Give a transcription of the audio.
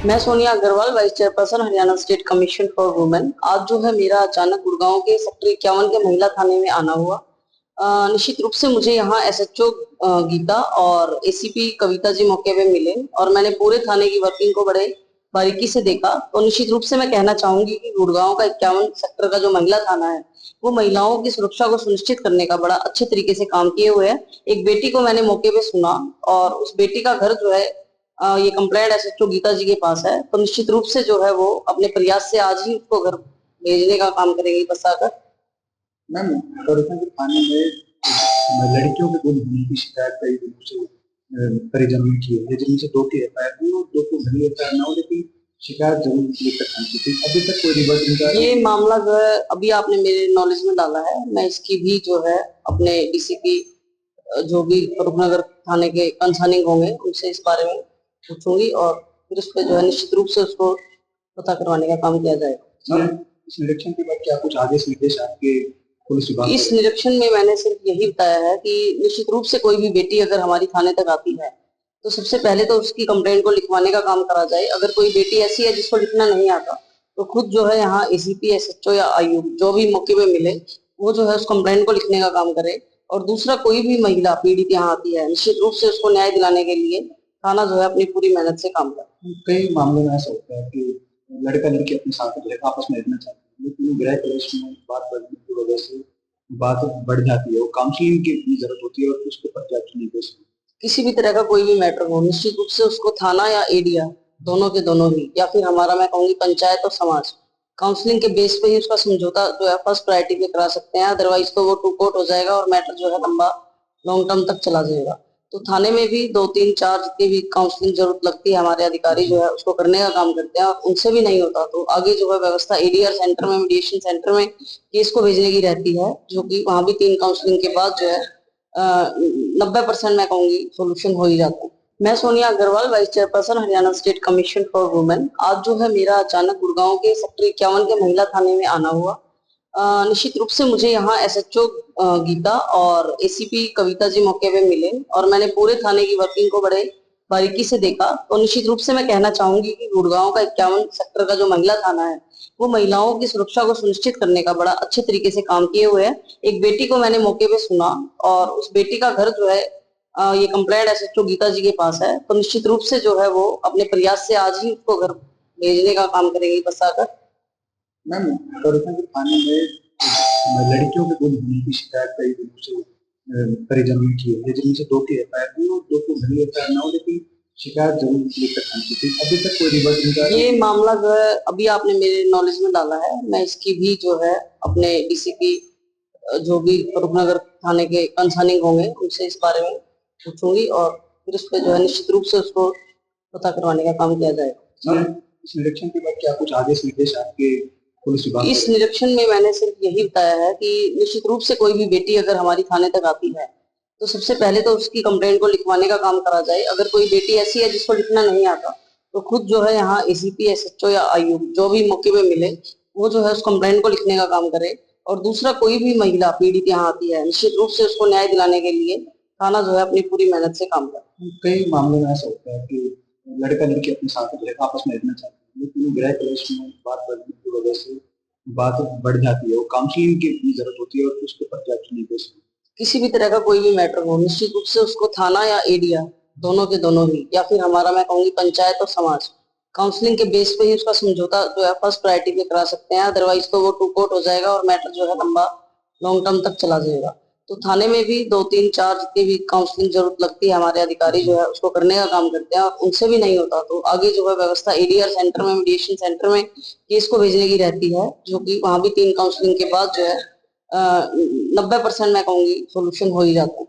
मैं Sonia Agarwal, vice chairperson, Haryana state commission for women. आज जो है मेरा अचानक गुड़गांव के सेक्टर 51 के महिला थाने में आना हुआ। निश्चित रूप से मुझे यहाँ एसएचओ गीता और एसीपी कविता जी मौके पे मिले और मैंने पूरे थाने की वर्किंग को बड़े बारीकी से देखा। तो निश्चित रूप से मैं कहना चाहूंगी कि गुड़गांव का 51 सेक्टर का जो महिला थाना है वो महिलाओं की सुरक्षा को सुनिश्चित करने का बड़ा अच्छे तरीके से काम किए हुए है। एक बेटी को मैंने मौके पे सुना और उस बेटी का घर जो है ये कंप्लेंट एसएचओ गीता जी के पास है। तो निश्चित रूप से जो है वो अपने प्रयास से आज ही उसको घर भेजने का काम करेंगी बस आकर। मैम, करोना के थाने में लड़कियों के गुम होने की शिकायत कई दिनों से परिजनों ने की है, जिनमें से दो की एफआईआर हुई और दो को भली एफआईआर ना हो, लेकिन शिकायत जरूर लेकर पहुंची थी। अभी तक कोई रिवर्स नहीं कर ये मामला जो है अभी आपने मेरे नॉलेज में डाला है। मैं इसकी भी जो है अपने डीसीपी जो भी रूपनगर थाने के कंसर्निंग होंगे उनसे इस बारे में पूछूंगी और फिर उस पर जो है निश्चित रूप से उसको पता करवाने का काम किया जाएगा। इस निरीक्षण के बाद क्या कुछ आदेश निर्देश आपके पुलिस विभाग इस निरीक्षण में मैंने सिर्फ यही बताया है कि निश्चित रूप से कोई भी बेटी अगर हमारी थाने तक आती है तो सबसे पहले तो उसकी कंप्लेंट को लिखवाने का काम करा जाए। अगर कोई बेटी ऐसी है जिसको लिखना नहीं आता तो खुद जो है यहाँ एसीपी एसएचओ या आयु जो भी मौके पे मिले वो जो है उस कंप्लेंट को लिखने का काम करे। और दूसरा, कोई भी महिला पीड़ित यहाँ आती है निश्चित रूप से उसको न्याय दिलाने के लिए थाना जो है अपनी पूरी मेहनत से काम करे। कई मामलों में ऐसा होता है कि लड़का लड़की अपने साथ रहकर आपस में रहना चाहते हैं, लेकिन गृह प्रवेश में बात बढ़ने की वजह से बात बढ़ जाती है, वो काउंसलिंग की जरूरत होती है और उसके पर्याप्त निर्देश। किसी भी तरह का कोई भी मैटर हो निश्चित रूप से उसको थाना या एडिया दोनों के दोनों ही या फिर हमारा मैं कहूंगी पंचायत और समाज काउंसलिंग के बेस पे ही उसका समझौता जो है फर्स्ट प्रायोरिटी पे करा सकते हैं। अदरवाइज तो वो टू कोर्ट हो जाएगा और मैटर जो है लंबा लॉन्ग टर्म तक चला जाएगा। तो थाने में भी 2 3 4 जितनी भी काउंसलिंग जरूरत लगती है हमारे अधिकारी जो है उसको करने का काम करते हैं और उनसे भी नहीं होता तो आगे जो है व्यवस्था एडीआर सेंटर में मीडिएशन सेंटर में केस को भेजने की रहती है, जो कि वहां भी 3 काउंसलिंग के बाद जो है 90% मैं कहूंगी सोल्यूशन हो ही जाता है। मैं Sonia Agarwal, vice chairperson, Haryana state commission for women. आज जो है मेरा अचानक गुड़गांव के सेक्टर 51 के महिला थाने में आना हुआ। निश्चित रूप से मुझे यहाँ एसएचओ गीता और एसीपी कविता जी मौके पे मिले और मैंने पूरे थाने की वर्किंग को बड़े बारीकी से देखा। तो निश्चित रूप से मैं कहना चाहूंगी कि गुड़गांव का 51 सेक्टर का जो महिला थाना है वो महिलाओं की सुरक्षा को सुनिश्चित करने का बड़ा अच्छे तरीके से काम किए हुए है। एक बेटी को मैंने मौके पे सुना और उस बेटी का घर जो है ये कंप्लेंट एसएचओ गीता जी के पास है। तो निश्चित रूप से जो है वो अपने प्रयास से आज ही उसको घर भेजने का काम करेंगी बस आकर। मैम, करोना के थाने में लड़कियों के गुम होने की शिकायत कई दिनों से परिजनों ने की है, जिनमें से दो की एफआईआर हुई और दो को भली एफआईआर ना हो, लेकिन शिकायत जरूर लेकर पहुंची थी। अभी तक कोई रिवर्स नहीं कर ये मामला जो है अभी आपने मेरे नॉलेज में डाला है। मैं इसकी भी जो है अपने डीसीपी जो भी रूपनगर थाने के कंसर्निंग होंगे उनसे इस बारे में पूछूंगी और फिर उस पर जो है निश्चित रूप से उसको पता करवाने का काम किया जाएगा। इस निरीक्षण के बाद क्या कुछ आदेश निर्देश आपके पुलिस विभाग इस निरीक्षण में मैंने सिर्फ यही बताया है कि निश्चित रूप से कोई भी बेटी अगर हमारी थाने तक आती है तो सबसे पहले तो उसकी कंप्लेंट को लिखवाने का काम करा जाए। अगर कोई बेटी ऐसी है जिसको लिखना नहीं आता तो खुद जो है यहाँ एसीपी एसएचओ या आयु जो भी मौके पे मिले वो जो है उस कंप्लेंट को लिखने का काम करे। और दूसरा, कोई भी महिला पीड़ित यहाँ आती है निश्चित रूप से उसको न्याय दिलाने के लिए थाना जो है अपनी पूरी मेहनत से काम करे। कई मामलों में ऐसा होता है कि लड़का लड़की अपने साथ रहकर आपस में रहना चाहते हैं, लेकिन गृह प्रवेश में बात बढ़ने की वजह से बात बढ़ जाती है, वो काउंसलिंग की जरूरत होती है और उसके पर्याप्त निर्देश। किसी भी तरह का कोई भी मैटर हो निश्चित रूप से उसको थाना या एडिया दोनों के दोनों ही या फिर हमारा मैं कहूंगी पंचायत और समाज काउंसलिंग के बेस पे ही उसका समझौता जो है फर्स्ट प्रायोरिटी पे करा सकते हैं। अदरवाइज तो वो टू कोर्ट हो जाएगा और मैटर जो है लंबा लॉन्ग टर्म तक चला जाएगा। तो थाने में भी 2 3 4 जितनी भी काउंसलिंग जरूरत लगती है हमारे अधिकारी जो है उसको करने का काम करते हैं और उनसे भी नहीं होता तो आगे जो है व्यवस्था एडीआर सेंटर में मीडिएशन सेंटर में केस को भेजने की रहती है, जो कि वहां भी 3 काउंसलिंग के बाद जो है 90% मैं कहूंगी सोल्यूशन हो ही जाता है।